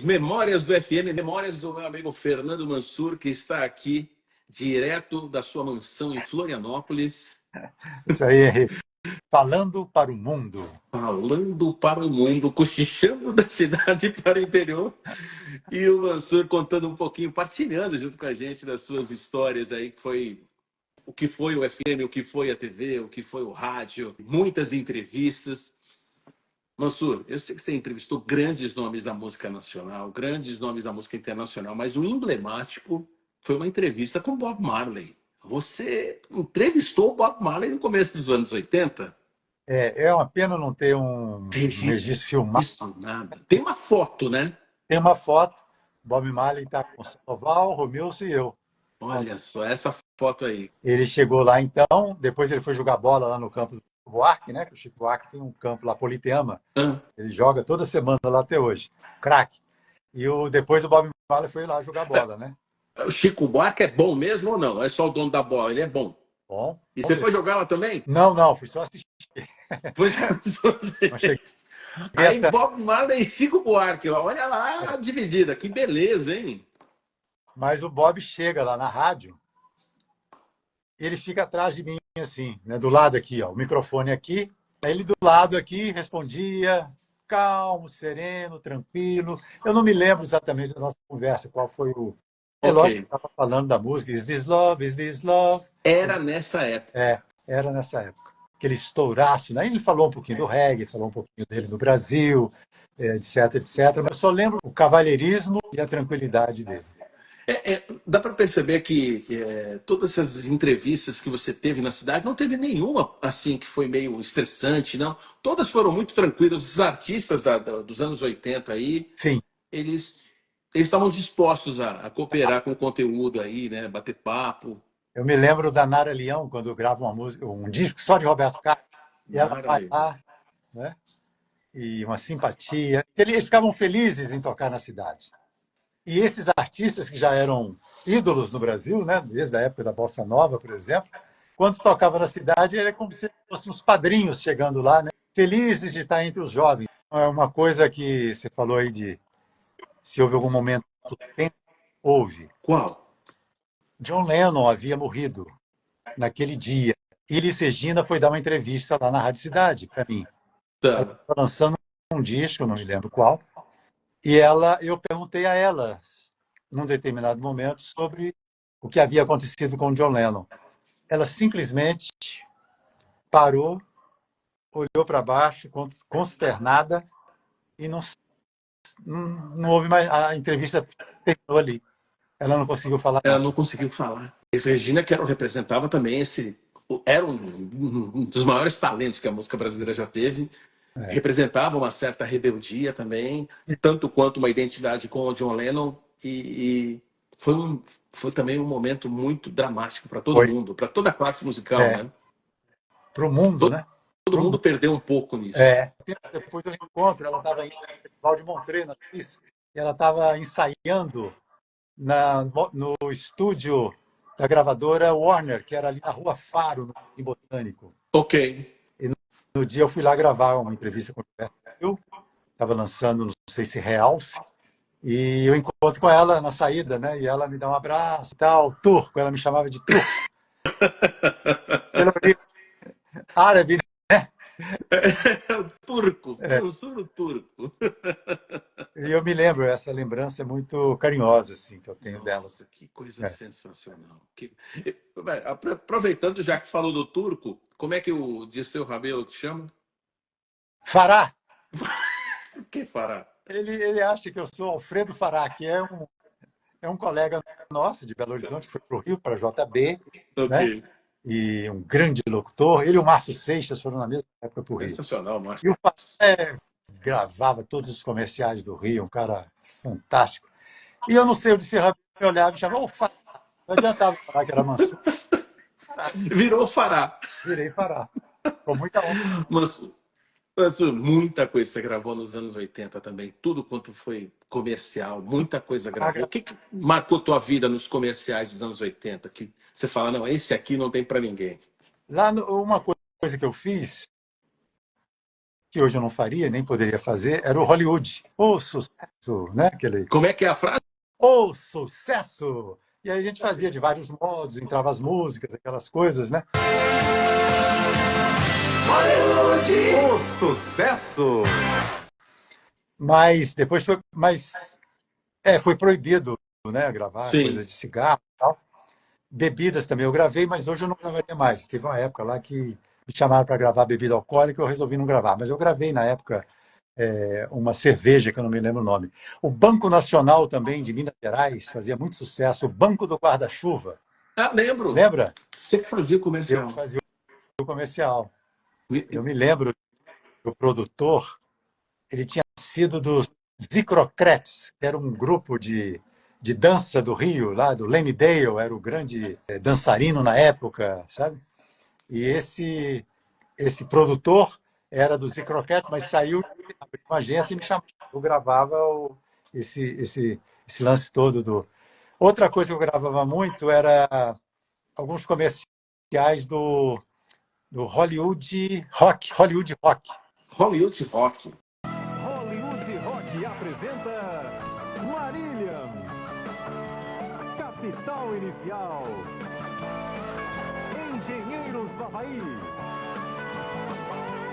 Memórias do FM, memórias do meu amigo Fernando Mansur, que está aqui direto da sua mansão em Florianópolis, Isso aí, Henrique. Falando para o mundo. falando para o mundo, cochichando da cidade para o interior, e o Mansur contando um pouquinho, partilhando junto com a gente das suas histórias aí, que foi o que foi o FM, o que foi a TV, o que foi o rádio, muitas entrevistas. Mansur, eu sei que você entrevistou grandes nomes da música nacional, grandes nomes da música internacional, mas o emblemático foi uma entrevista com Bob Marley. Você entrevistou o Bob Marley no começo dos anos 80? É uma pena não ter um registro filmado. Isso, nada. Tem uma foto, né? Tem uma foto, Bob Marley está com o Sandoval, Romilson e eu. Olha só, essa foto aí. Ele chegou lá então, depois ele foi jogar bola lá no campo do Chico Buarque, né? Que o Chico Buarque tem um campo lá, Politeama. Hã? Ele joga toda semana lá até hoje. Craque. Depois o Bob Marley foi lá jogar bola, né? O Chico Buarque é bom mesmo ou não? É só o dono da bola, ele é bom. Bom. E você foi jogar lá também? Não, fui só assistir. Foi... Não cheguei Aí até... Bob Marley e Chico Buarque, olha lá a dividida, que beleza, hein? Mas o Bob chega lá na rádio, ele fica atrás de mim, assim, né, do lado aqui, ó, o microfone aqui. Aí ele do lado aqui respondia, calmo, sereno, tranquilo. Eu não me lembro exatamente da nossa conversa, qual foi o. É lógico Ok. que estava falando da música, Is This Love, Is This Love? Era nessa época. Era nessa época. Aquele estouraço, né? Ele falou um pouquinho do reggae, falou um pouquinho dele no Brasil, etc, etc. Mas eu só lembro o cavalheirismo e a tranquilidade dele. Dá para perceber que todas essas entrevistas que você teve na cidade, não teve nenhuma assim que foi meio estressante, não. Todas foram muito tranquilas. Os artistas dos anos 80 aí, Sim, eles estavam dispostos a cooperar com o conteúdo aí, né? Bater papo. eu me lembro da Nara Leão, quando grava uma música, um disco só de Roberto Carlos, e ela Nara vai Leão. lá, né? E uma simpatia. Eles ficavam felizes em tocar na cidade. E esses artistas que já eram ídolos no Brasil, né? Desde a época da Bossa Nova, por exemplo, quando tocava na cidade, era como se fossem uns padrinhos chegando lá, né? Felizes de estar entre os jovens. É uma coisa que você falou aí de se houve algum momento tenso, houve. Qual? John Lennon havia morrido naquele dia. E Elis Regina foi dar uma entrevista lá na Rádio Cidade para mim. Ela Tá. estava lançando um disco, não me lembro qual, e eu perguntei a ela, num determinado momento, sobre o que havia acontecido com o John Lennon. Ela simplesmente parou, olhou para baixo, consternada, e não houve mais. A entrevista terminou ali. Ela não conseguiu falar Ela mais. não conseguiu falar. Esse Regina, que representava também era um dos maiores talentos que a música brasileira já teve. É, Representava uma certa rebeldia também, tanto quanto uma identidade com o John Lennon. E foi também um momento muito dramático para todo foi mundo, para toda a classe musical, né? para o mundo, né? Todo Pro mundo mundo. perdeu um pouco nisso. Tempo depois do reencontro, ela estava em Festival de Montreux, na Suíça, e ela estava ensaiando no estúdio da gravadora Warner, que era ali na Rua Faro, no Jardim Botânico. Ok. No dia eu fui lá gravar uma entrevista com o Gilberto, estava lançando, não sei se Realce, e eu encontro com ela na saída, né? E ela me dá um abraço e tal, turco, ela me chamava de turco. Pelo árabe, O turco, né? Mansur o turco. E eu me lembro, essa lembrança é muito carinhosa, assim, que eu tenho dela. Nossa, que coisa É. sensacional. Aproveitando, já que falou do turco, como é que o Dirceu Rabelo te chama? Fará, O que fará? ele acha que eu sou Alfredo Fará, que é um colega nosso de Belo Horizonte, que foi para o Rio, para a JB, Ok. né? E um grande locutor. Ele e o Márcio Seixas foram na mesma época para o Rio. Sensacional, Márcio. E o Fará gravava todos os comerciais do Rio, um cara fantástico. E eu não sei, eu disse, me olhava e chamava, ô Fará. Não adiantava falar que era Mansur. Virou fará. Virei Fará. Com muita honra. Mansur, muita coisa você gravou nos anos 80 também. Tudo quanto foi comercial, muita coisa gravou. O que marcou tua vida nos comerciais dos anos 80? Que você fala, não, esse aqui não tem para ninguém. Uma coisa que eu fiz, que hoje eu não faria, nem poderia fazer, era o Hollywood. O sucesso, né? Aquele, Como é que é a frase? o sucesso! E aí a gente fazia de vários modos, entrava as músicas, aquelas coisas, né? Hollywood! O sucesso! Mas depois foi proibido, né, gravar Sim. coisa de cigarro e tal. Bebidas também eu gravei, mas hoje eu não gravaria mais. Teve uma época lá que me chamaram para gravar bebida alcoólica, eu resolvi não gravar. Mas eu gravei na época uma cerveja, que eu não me lembro o nome. O Banco Nacional também, de Minas Gerais, fazia muito sucesso. O Banco do Guarda-Chuva, Ah, lembro. lembra? Você que fazia o Eu comercial. fazia o comercial. Eu me lembro do produtor, ele tinha sido dos Zicrocrats, que era um grupo de dança do Rio, lá do Lenny Dale, era o grande dançarino na época, sabe? E esse produtor era do Zicrocrats, mas saiu, abriu uma agência e me chamou. Eu gravava esse lance todo do... Outra coisa que eu gravava muito era alguns comerciais do Hollywood Rock. Hollywood Rock. Hollywood Rock. Hollywood Rock apresenta Marília, Capital Inicial, Engenheiros do Havaí,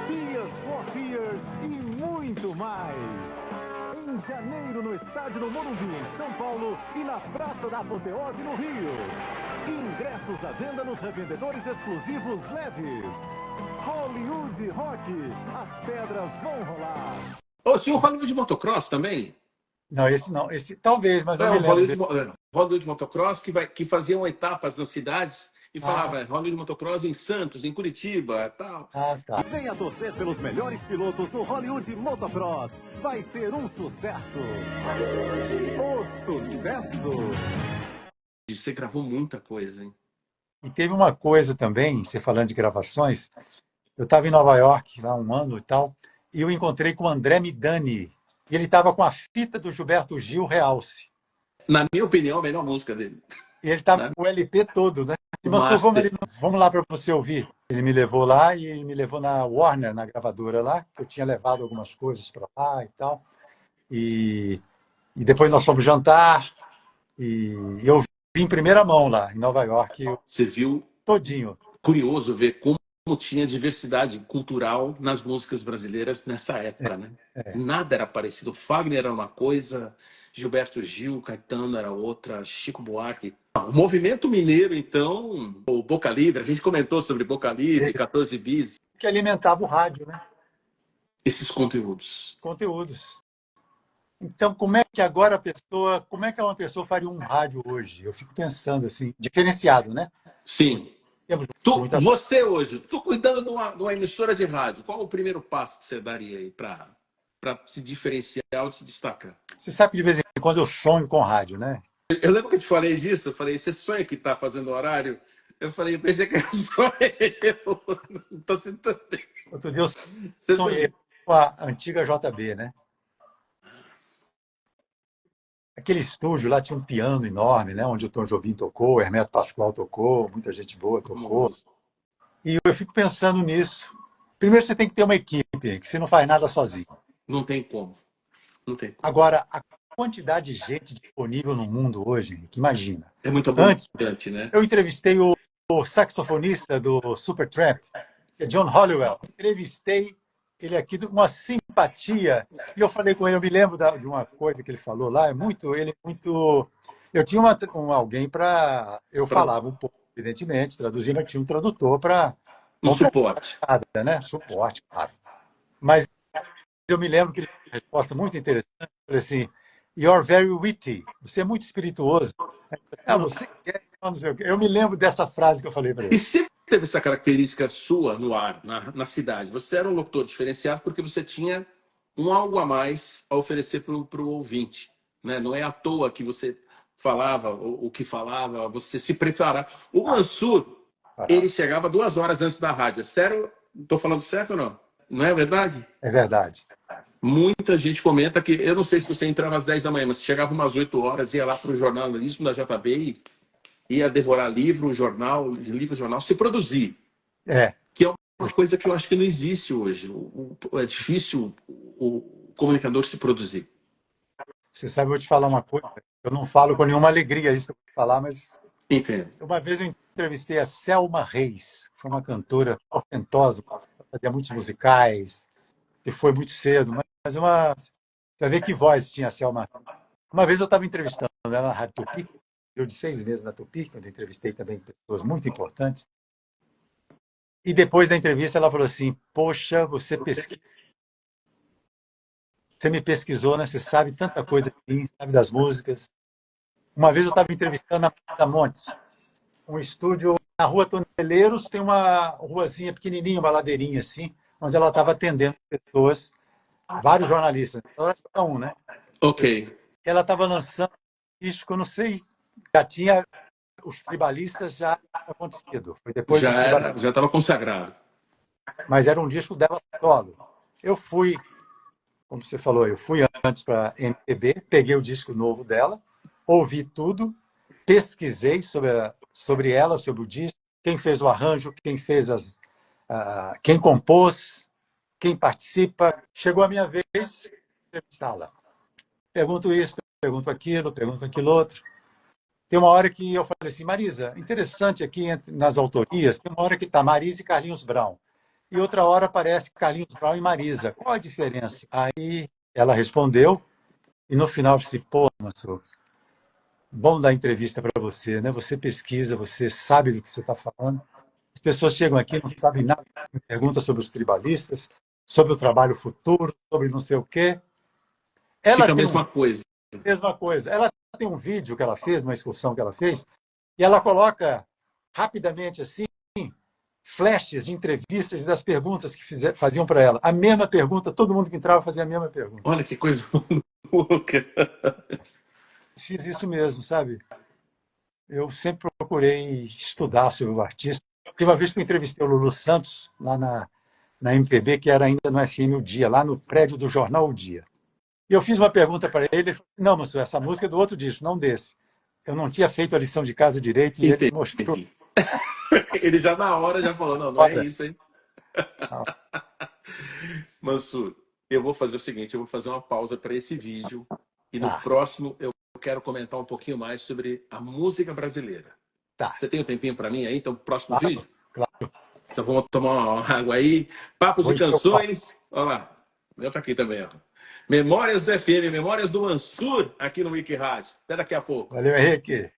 Tears for Fears e muito mais. Em janeiro, no estádio do Morumbi, em São Paulo, e na Praça da Apoteose, no Rio. Ingressos à venda nos revendedores exclusivos leves. Hollywood Rock, as pedras vão rolar. Oh, tinha o Hollywood Motocross também? Não, esse não. Esse talvez, mas É, não o me lembro dele. Hollywood Motocross que faziam etapas nas cidades e Ah, falava Hollywood Motocross em Santos, em Curitiba, tal. tá. Venha torcer pelos melhores pilotos do Hollywood Motocross. Vai ser um sucesso. O sucesso. Você gravou muita coisa, hein? E teve uma coisa também, você falando de gravações, eu estava em Nova York há um ano e tal, e eu encontrei com o André Midani. E ele estava com a fita do Gilberto Gil Realce. Na minha opinião, a melhor música dele. E ele estava Né? com o LP todo, né? O Mansur, Master. vamos lá para você ouvir. Ele me levou lá e ele me levou na Warner, na gravadora lá, que eu tinha levado algumas coisas para lá e tal. E depois nós fomos jantar e eu vi em primeira mão lá, em Nova York, Você viu, todinho. curioso ver como tinha diversidade cultural nas músicas brasileiras nessa época, né? Nada era parecido. Fagner era uma coisa, Gilberto Gil, Caetano era outra, Chico Buarque. O movimento mineiro, então, o Boca Livre, a gente comentou sobre Boca Livre, 14 bis, Que alimentava o rádio, né? esses conteúdos. Conteúdos. Então, como é que agora como é que uma pessoa faria um rádio hoje? Eu fico pensando assim, diferenciado, né? Sim. Temos muita... Você hoje, tu cuidando de uma emissora de rádio, qual o primeiro passo que você daria aí para se diferenciar ou se destacar? Você sabe que de vez em quando eu sonho com rádio, né? Eu lembro que eu te falei disso, eu falei, você sonha que tá fazendo horário? Eu falei, pensei que era só eu. Então você também. Outro dia eu Você sonhei também. com a antiga JB, né? Aquele estúdio lá tinha um piano enorme, né? Onde o Tom Jobim tocou, o Hermeto Pascoal tocou, muita gente boa tocou. Famoso. E eu fico pensando nisso. Primeiro você tem que ter uma equipe, que você não faz nada sozinho. Não tem como. Não tem como. Agora, a quantidade de gente disponível no mundo hoje, que imagina. É muito Antes, abundante, né? eu entrevistei o saxofonista do Supertramp, que é John Hollowell. Entrevistei ele aqui com uma simpatia. E eu falei com ele, eu me lembro de uma coisa que ele falou lá, ele é muito... Eu tinha alguém para... Eu falava um pouco, evidentemente, traduzindo, eu tinha um tradutor para... Um suporte. Né? Suporte, claro. Mas eu me lembro que ele tinha uma resposta muito interessante. Eu falei assim, you're very witty. Você é muito espirituoso. Você quer... Não sei o quê. Eu me lembro dessa frase que eu falei para E ele. sempre teve essa característica sua no ar, na cidade. Você era um locutor diferenciado porque você tinha um algo a mais a oferecer para o ouvinte. Né? Não é à toa que você falava o que falava, você se preparava. O Mansur, ele chegava 2 horas antes da rádio. É sério? Estou falando certo ou não? Não é verdade? É verdade. Muita gente comenta que, eu não sei se você entrava às 10 da manhã, mas chegava umas 8 horas, ia lá para o jornalismo da JB e ia devorar livro, jornal, se produzir. É. Que é uma coisa que eu acho que não existe hoje. É difícil o comunicador se produzir. Você sabe, eu vou te falar uma coisa. Eu não falo com nenhuma alegria isso que eu vou falar, mas Entendo. uma vez eu entrevistei a Selma Reis, que foi uma cantora portentosa, fazia muitos musicais, que foi muito cedo, mas uma. Você vê que voz tinha a Selma. Uma vez eu estava entrevistando ela na Rádio Tupi, eu de 6 meses na Tupi, onde entrevistei também pessoas muito importantes. E depois da entrevista ela falou assim: Poxa, você me pesquisou, né? Você sabe tanta coisa de mim, sabe das músicas. Uma vez eu estava entrevistando a Marta Monte, um estúdio na Rua Toneleiros, tem uma ruazinha pequenininha, uma ladeirinha assim, onde ela estava atendendo pessoas, vários jornalistas. Ela era um, né? Ok. Ela estava lançando um disco, eu não sei, já tinha os tribalistas já acontecido. Foi depois dos tribalistas, Já estava consagrado. mas era um disco dela solo. Eu fui, como você falou, eu fui antes para a MPB, peguei o disco novo dela, ouvi tudo, pesquisei sobre ela, sobre o disco, quem fez o arranjo, quem fez quem compôs, quem participa. Chegou a minha vez de entrevistá-la. Pergunto isso, pergunto aquilo outro. Tem uma hora que eu falei assim, Marisa, interessante aqui nas autorias, tem uma hora que está Marisa e Carlinhos Brown. E outra hora aparece Carlinhos Brown e Marisa. Qual a diferença? Aí ela respondeu, e no final eu disse, pô, Massu, bom dar entrevista para você, né? Você pesquisa, você sabe do que você está falando. As pessoas chegam aqui, não sabem nada, me perguntam sobre os tribalistas, sobre o trabalho futuro, sobre não sei o quê. Ela Fica a tem mesma coisa. mesma coisa. Ela tem um vídeo que ela fez, uma excursão que ela fez, e ela coloca rapidamente assim flashes de entrevistas das perguntas que faziam para ela. A mesma pergunta, todo mundo que entrava fazia a mesma pergunta. Olha que coisa louca. Fiz isso mesmo, sabe? Eu sempre procurei estudar sobre o artista. Teve uma vez que eu entrevistei o Lulu Santos, lá na MPB, que era ainda no FM O Dia, lá no prédio do jornal O Dia. E eu fiz uma pergunta para ele, ele falou, não, mas essa música é do outro disco, não desse. Eu não tinha feito a lição de casa direito e ele mostrou. Ele já na hora já falou, não é isso, hein? Mansur, eu vou fazer o seguinte, eu vou fazer uma pausa para esse vídeo e no próximo eu quero comentar um pouquinho mais sobre a música brasileira. Tá. Você tem um tempinho para mim aí? Então, próximo vídeo? Claro. Então vamos tomar uma água aí. Papos e canções. Olha lá. O meu tá aqui também, ó. Memórias do FM, Memórias do Mansur, aqui no Wiki Rádio. Até daqui a pouco. Valeu, Henrique.